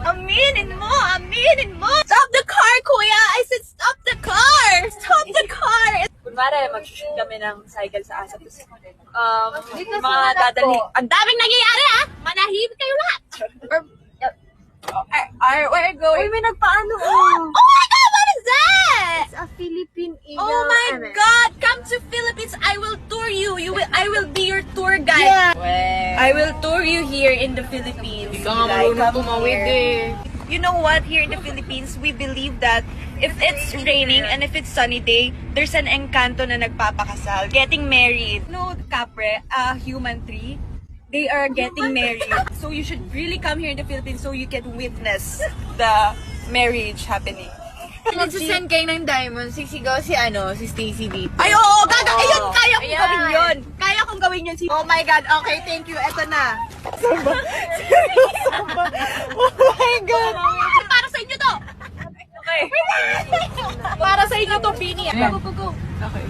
Aminin mo! Aminin mo! Stop the car, kuya! I said stop the car! Stop the car! Kunwari, mag-shoot kami ng cycle sa ASAP. Mga dadali. Ang daming nangyayari, ha? Manahimik kayo lahat! We're going. Uy, may nagpaano Oh my God! What is that? It's a Philippine Eagle. Oh my God! Come to Philippines. I will tour you. I will be your tour guide. Yeah. I will tour you here in the Philippines. You know what? Here in the Philippines, we believe that if it's raining and if it's sunny day, there's an encanto na nagpapakasal. Getting married. No, Capre, a human tree. They are getting married. So you should really come here in the Philippines so you can witness the marriage happening. Nagsasend kayo ng diamond, sisigaw si Stacy dito. Ay, oo! Gaga! Ayun! Kaya kong gawin yun! Kaya kong gawin yun. Oh my God! Okay, thank you. Eto na. Oh my God! Para sa inyo to! Okay. Para sa inyo to, Bini. Go, go, go. Okay.